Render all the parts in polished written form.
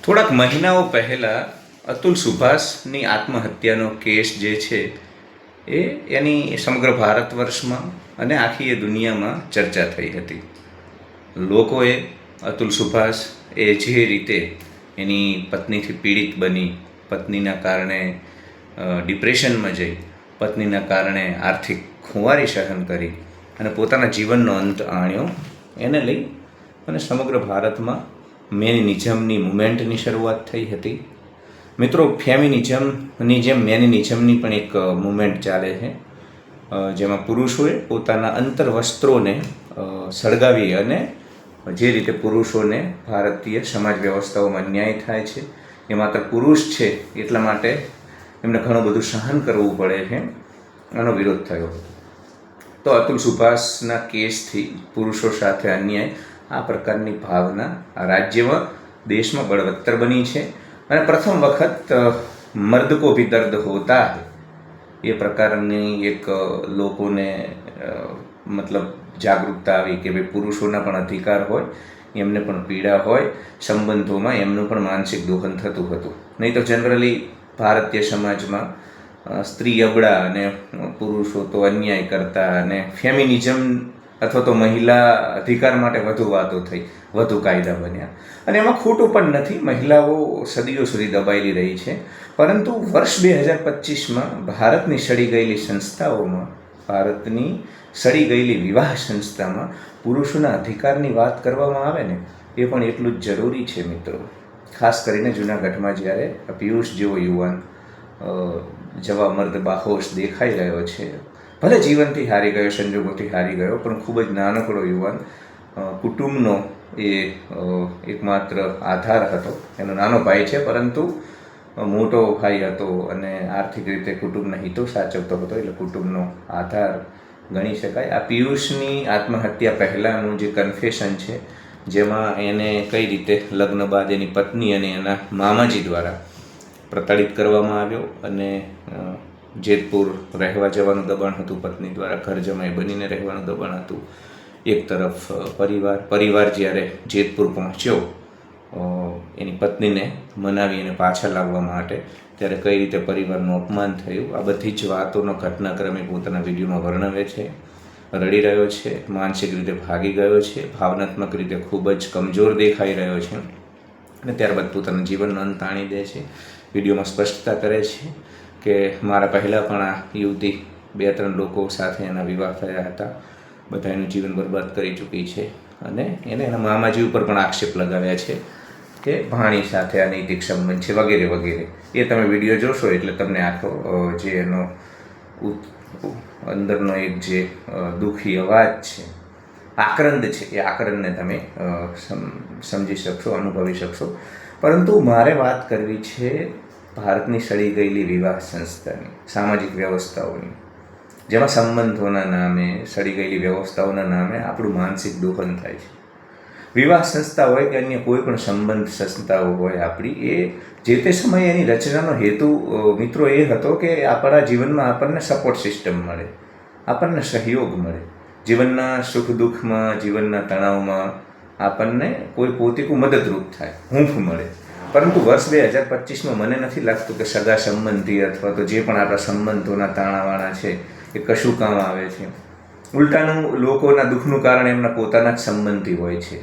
થોડાક મહિનાઓ પહેલાં અતુલ સુભાષની આત્મહત્યાનો કેસ જે છે એની સમગ્ર ભારત વર્ષમાં અને આખી એ દુનિયામાં ચર્ચા થઈ હતી. લોકોએ અતુલ સુભાષ એ જે રીતે એની પત્નીથી પીડિત બની, પત્નીના કારણે ડિપ્રેશનમાં જઈ, પત્નીના કારણે આર્થિક ખુંવારી સહન કરી અને પોતાના જીવનનો અંત આણ્યો, એને લઈ અને સમગ્ર ભારતમાં મેનિનિઝમની મુવમેન્ટની શરૂઆત થઈ હતી. મિત્રો, ફેમિનિઝમની જેમ મેનિનિઝમની પણ એક મુવમેન્ટ ચાલે છે, જેમાં પુરુષોએ પોતાના અંતર વસ્ત્રોને સળગાવી અને જે રીતે પુરુષોને ભારતીય સમાજ વ્યવસ્થાઓમાં અન્યાય થાય છે, એ માત્ર પુરુષ છે એટલા માટે એમને ઘણું બધું સહન કરવું પડે છે, આનો વિરોધ થયો હતો. તો અતુલ સુભાષના કેસથી પુરુષો સાથે અન્યાય, આ પ્રકારની ભાવના આ રાજ્યમાં, દેશમાં બળવત્તર બની છે અને પ્રથમ વખત મર્દ કો ભી દર્દ હોતા હૈ એ પ્રકારની એક લોકોને મતલબ જાગૃતતા આવી કે ભાઈ પુરુષોના પણ અધિકાર હોય, એમને પણ પીડા હોય, સંબંધોમાં એમનું પણ માનસિક દોહન થતું હતું. નહીં તો જનરલી ભારતીય સમાજમાં સ્ત્રી અબળા અને પુરુષો તો અન્યાય કરતા અને ફેમિનિઝમ અથવા તો મહિલા અધિકાર માટે વધુ વાતો થઈ, વધુ કાયદા બન્યા અને એમાં ખોટું પણ નથી. મહિલાઓ સદીઓ સુધી દબાયેલી રહી છે, પરંતુ વર્ષ 2025માં ભારતની સડી ગયેલી સંસ્થાઓમાં, ભારતની સડી ગયેલી વિવાહ સંસ્થામાં પુરુષોના અધિકારની વાત કરવામાં આવે ને, એ પણ એટલું જ જરૂરી છે મિત્રો. ખાસ કરીને જૂનાગઢમાં જ્યારે પિયુષ જેવો યુવાન જવા મર્દ બાહોશ દેખાઈ રહ્યો છે, ભલે જીવનથી હારી ગયો, સંજોગોથી હારી ગયો, પણ ખૂબ જ નાનકડો યુવાન, કુટુંબનો એ એકમાત્ર આધાર હતો. એનો નાનો ભાઈ છે પરંતુ મોટો ભાઈ હતો અને આર્થિક રીતે કુટુંબના હિતો સાચવતો હતો, એટલે કુટુંબનો આધાર ગણી શકાય. આ પિયુષની આત્મહત્યા પહેલાંનું જે કન્ફેશન છે, જેમાં એને કઈ રીતે લગ્ન બાદ એની પત્ની અને એના મામાજી દ્વારા પ્રતાડિત કરવામાં આવ્યો અને જેતપુર રહેવા જવાનું દબાણ હતું, પત્ની દ્વારા ઘર જમાઈ બનીને રહેવાનું દબાણ હતું. એક તરફ પરિવાર જ્યારે જેતપુર પહોંચ્યો એની પત્નીને મનાવી અને પાછા લાવવા માટે, ત્યારે કઈ રીતે પરિવારનું અપમાન થયું, આ બધી જ વાતોનો ઘટનાક્રમે પોતાના વિડીયોમાં વર્ણવે છે. રડી રહ્યો છે, માનસિક રીતે ભાગી ગયો છે, ભાવનાત્મક રીતે ખૂબ જ કમજોર દેખાઈ રહ્યો છે અને ત્યારબાદ પોતાના જીવનનો અંત આણી દે છે. વિડીયોમાં સ્પષ્ટતા કરે છે કે મારા પહેલાં પણ આ યુવતી 2-3 લોકો સાથે એના વિવાહ થયા હતા, બધા એનું જીવન બરબાદ કરી ચૂકી છે અને એને એના મામાજી ઉપર પણ આક્ષેપ લગાવ્યા છે કે ભાણી સાથે અનૈતિક સંબંધ છે વગેરે વગેરે. એ તમે વિડીયો જોશો એટલે તમને આખો જે એનો અંદરનો એક જે દુઃખી અવાજ છે, આક્રંદ છે, એ આક્રંદને તમે સમજી શકશો, અનુભવી શકશો. પરંતુ મારે વાત કરવી છે ભારતની સડી ગયેલી વિવાહ સંસ્થાની, સામાજિક વ્યવસ્થાઓની, જેમાં સંબંધોના નામે, સડી ગયેલી વ્યવસ્થાઓના નામે આપણું માનસિક દોહન થાય છે. વિવાહ સંસ્થા હોય કે અન્ય કોઈ પણ સંબંધ સંસ્થાઓ હોય આપણી, એ જે તે સમયે એની રચનાનો હેતુ મિત્રો એ હતો કે આપણા જીવનમાં આપણને સપોર્ટ સિસ્ટમ મળે, આપણને સહયોગ મળે, જીવનના સુખ દુઃખમાં, જીવનના તણાવમાં આપણને કોઈ પોતીકું મદદરૂપ થાય, હૂંફ મળે. પરંતુ વર્ષ 2025માં મને નથી લાગતું કે સગા સંબંધી અથવા તો જે પણ આપણા સંબંધોના તાણાવાણા છે એ કશું કામ આવે છે. ઉલટાનું લોકોના દુઃખનું કારણ એમના પોતાના જ સંબંધી હોય છે.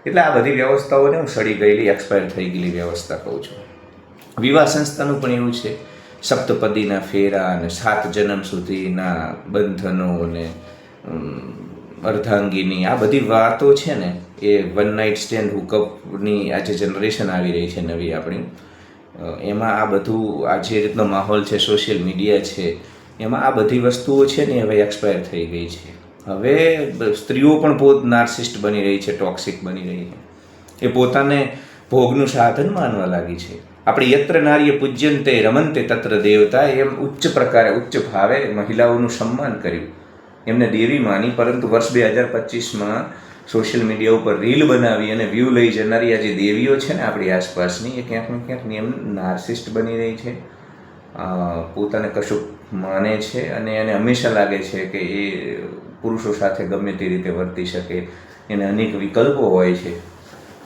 એટલે આ બધી વ્યવસ્થાઓને હું સડી ગયેલી, એક્સપાયર થઈ ગયેલી વ્યવસ્થા કહું છું. વિવાહ સંસ્થાનું પણ એવું છે, સપ્તપદીના ફેરા અને 7 જન્મ સુધીના બંધનો અને અર્ધાંગીની, આ બધી વાતો છે ને, એ વન નાઇટ સ્ટેન્ડ હુકઅપની આ જે જનરેશન આવી રહી છે નવી આપણી, એમાં આ બધું, આ જે રીતનો માહોલ છે, સોશિયલ મીડિયા છે, એમાં આ બધી વસ્તુઓ છે ને હવે એક્સપાયર થઈ ગઈ છે. હવે સ્ત્રીઓ પણ બહુ નાર્સિસ્ટ બની રહી છે, ટોક્સિક બની રહી છે, એ પોતાને ભોગનું સાધન માનવા લાગી છે. આપણે યત્ર નાર્ય પૂજ્યંતે રમંતે તત્ર દેવતા, એમ ઉચ્ચ પ્રકારે, ઉચ્ચ ભાવે મહિલાઓનું સન્માન કર્યું, એમને દેવી માની. પરંતુ વર્ષ 2025માં સોશિયલ મીડિયા ઉપર રીલ બનાવી અને વ્યૂ લઈ જનારી આ જે દેવીઓ છે ને આપણી આસપાસની, એ ક્યાંક ને ક્યાંક એમ નાર્સિસ્ટ બની રહી છે, પોતાને કશું માને છે અને એને હંમેશા લાગે છે કે એ પુરુષો સાથે ગમે તે રીતે વર્તી શકે, એને અનેક વિકલ્પો હોય છે.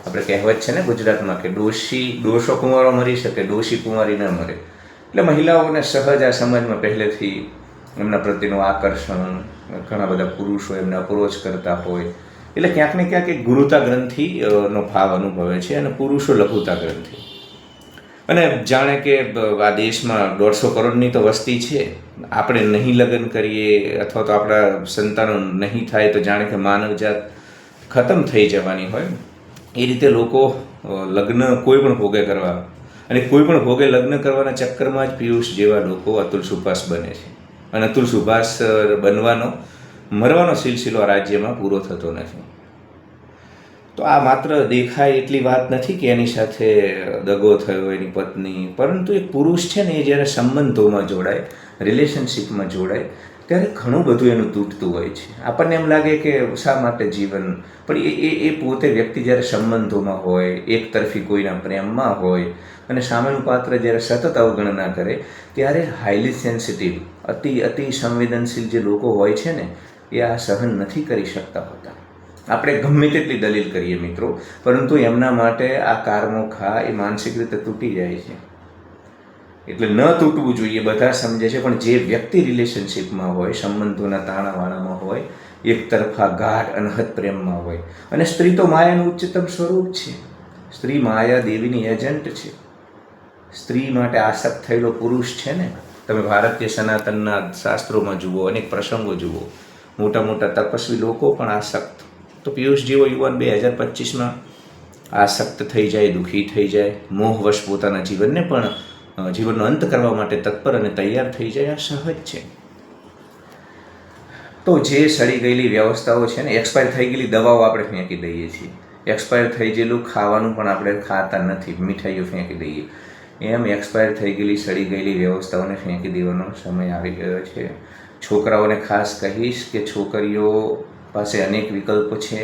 આપણે કહેવત છે ને ગુજરાતમાં કે ડોશો કુંવારો મરી શકે, ડોશી કુંવારી ન મરે. એટલે મહિલાઓને સહજ આ સમાજમાં પહેલેથી એમના પ્રત્યેનું આકર્ષણ, ઘણા બધા પુરુષો એમને અપ્રોચ કરતા હોય, એટલે ક્યાંક ને ક્યાંક એક ગુરુતા ગ્રંથિ નો ભાવ અનુભવે છે અને પુરુષો લઘુતા ગ્રંથિ. અને જાણે કે આ દેશમાં 150 કરોડની તો વસ્તી છે, આપણે નહીં લગ્ન કરીએ અથવા તો આપણા સંતાનો નહીં થાય તો જાણે કે માનવજાત ખતમ થઈ જવાની હોય. એ રીતે લોકો લગ્ન કોઈ પણ ભોગે કરવા અને કોઈ પણ ભોગે લગ્ન કરવાના ચક્કરમાં જ પિયુષ જેવા લોકો અતુલ સુભાષ બને છે. અને અતુલ સુભાષ મરવાનો સિલસિલો આ રાજ્યમાં પૂરો થતો નથી. તો આ માત્ર દેખાય એટલી વાત નથી કે એની સાથે દગો થયો એની પત્ની, પરંતુ એક પુરુષ છે ને એ જ્યારે સંબંધોમાં જોડાય, રિલેશનશિપમાં જોડાય, ત્યારે ઘણું બધું એનું તૂટતું હોય છે. આપણને એમ લાગે કે શા માટે જીવન, પણ એ પોતે વ્યક્તિ જ્યારે સંબંધોમાં હોય, એક તરફી કોઈના પ્રેમમાં હોય અને સામેનું પાત્ર જ્યારે સતત અવગણના કરે, ત્યારે હાઈલી સેન્સિટિવ, અતિ સંવેદનશીલ જે લોકો હોય છે ને, એ આ સહન નથી કરી શકતા હોતા. આપણે ગમે તેટલી દલીલ કરીએ મિત્રો, પરંતુ એમના માટે આ કારમોખા એ માનસિક રીતે તૂટી જાય છે. એટલે ન તૂટવું જોઈએ, બધા સમજે છે, પણ જે વ્યક્તિ રિલેશનશિપમાં હોય, સંબંધોના તાણાવાણામાં હોય, એક તરફા ગાઢ અનહદ પ્રેમમાં હોય, અને સ્ત્રી તો માયાનું ઉચ્ચતમ સ્વરૂપ છે. સ્ત્રી માયા દેવીની એજન્ટ છે. સ્ત્રી માટે આસક્ત થયેલો પુરુષ છે ને, તમે ભારતીય સનાતનના શાસ્ત્રોમાં જુઓ, અનેક પ્રસંગો જુઓ, મોટા મોટા તપસ્વી લોકો પણ આસક્ત. તો પિયુષ જેવો યુવાન 2025માં આસક્ત થઈ જાય, દુઃખી થઈ જાય, મોહવશ પોતાના જીવનનો અંત કરવા માટે તત્પર અને તૈયાર થઈ જાય, આ સહજ છે. તો જે સડી ગયેલી વ્યવસ્થાઓ છે ને, એક્સપાયર થઈ ગયેલી દવાઓ આપણે ફેંકી દઈએ છીએ, એક્સપાયર થઈ ગયેલું ખાવાનું પણ આપણે ખાતા નથી, મીઠાઈઓ ફેંકી દઈએ. એમ એક્સપાયર થઈ ગયેલી સડી ગયેલી વ્યવસ્થાઓને ફેંકી દેવાનો સમય આવી ગયો છે. છોકરાઓને ખાસ કહીશ કે છોકરીઓ પાસે અનેક વિકલ્પો છે.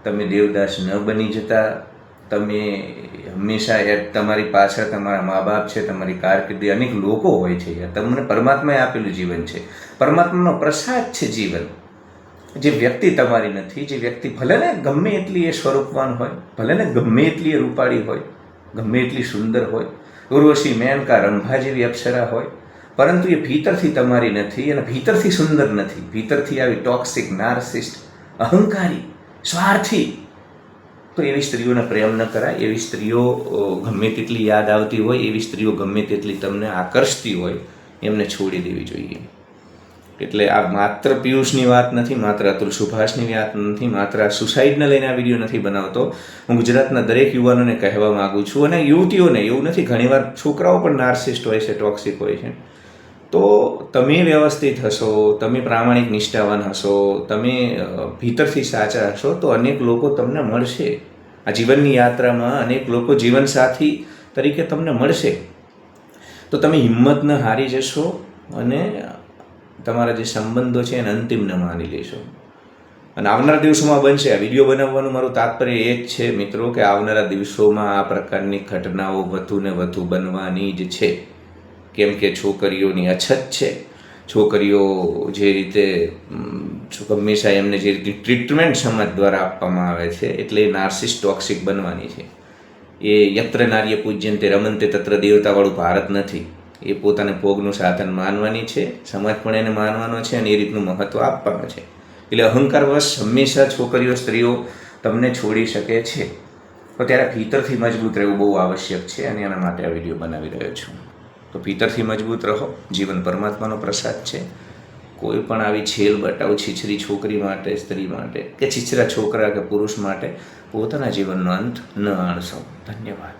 તમે દેવદાસ ન બની જતા. તમે હંમેશા તમારી પાછળ તમારા મા બાપ છે, તમારી કારકિર્દી, અનેક લોકો હોય છે. તમને પરમાત્માએ આપેલું જીવન છે, પરમાત્માનો પ્રસાદ છે જીવન. જે વ્યક્તિ તમારી નથી, જે વ્યક્તિ ભલે ને ગમે એટલી એ સ્વરૂપવાન હોય, ભલે ને ગમે એટલી એ રૂપાળી હોય, ગમે એટલી સુંદર હોય, ઉર્વશી, મેનકા, રંભા જેવી અપ્સરા હોય, પરંતુ એ ભીતરથી તમારી નથી અને ભીતરથી સુંદર નથી. ભીતરથી આવી ટોક્સિક, નાર્સિસ્ટ, અહંકારી, સ્વાર્થી, તો એવી સ્ત્રીઓને પ્રેમ ન કરાય. એવી સ્ત્રીઓ ગમે તેટલી યાદ આવતી હોય, એવી સ્ત્રીઓ ગમે તેટલી તમને આકર્ષતી હોય, એમને છોડી દેવી જોઈએ. એટલે આ માત્ર પિયુષની વાત નથી, માત્ર અતુલ સુભાષની વાત નથી, માત્ર આ સુસાઇડને લઈને આ વિડીયો નથી બનાવતો. હું ગુજરાતના દરેક યુવાનોને કહેવા માગું છું, અને યુવતીઓને. એવું નથી, ઘણીવાર છોકરાઓ પણ નાર્સિસ્ટ હોય છે, ટોક્સિક હોય છે. તો તમે વ્યવસ્થિત હશો, તમે પ્રામાણિક નિષ્ઠાવાન હશો, તમે ભીતરથી સાચા હશો, તો અનેક લોકો તમને મળશે. આ જીવનની યાત્રામાં અનેક લોકો જીવનસાથી તરીકે તમને મળશે. તો તમે હિંમત ન હારી જશો અને તમારા જે સંબંધો છે એને અંતિમ ન માની લેશો. અને આવનારા દિવસોમાં બનશે. આ વિડીયો બનાવવાનું મારું તાત્પર્ય એ જ છે મિત્રો, કે આવનારા દિવસોમાં આ પ્રકારની ઘટનાઓ વધુ ને વધુ બનવાની જ છે. કેમ કે છોકરીઓની અછત છે. છોકરીઓ જે રીતે હંમેશા એમને જે રીતે ટ્રીટમેન્ટ સમાજ દ્વારા આપવામાં આવે છે, એટલે એ નાર્સિસ ટોક્સિક બનવાની છે. એ યત્ર નાર્ય પૂજ્યંતે રમંતે તત્ર દેવતાવાળું ભારત નથી. એ પોતાને ભોગનું સાધન માનવાની છે, સમાજ પણ એને માનવાનો છે અને એ રીતનું મહત્ત્વ આપવાનું છે. એટલે અહંકારવશ હંમેશા છોકરીઓ, સ્ત્રીઓ તમને છોડી શકે છે. તો ત્યારે ભીતરથી મજબૂત રહેવું બહુ આવશ્યક છે, અને એના માટે આ વિડીયો બનાવી રહ્યો છું. તો ભીતરથી મજબૂત રહો. જીવન પરમાત્માનો પ્રસાદ છે. કોઈ પણ આવી છેલ બટાવ છીછરી છોકરી માટે, સ્ત્રી માટે, કે છીછરા છોકરા કે પુરુષ માટે પોતાના જીવનનો અંત ન આણશો. ધન્યવાદ.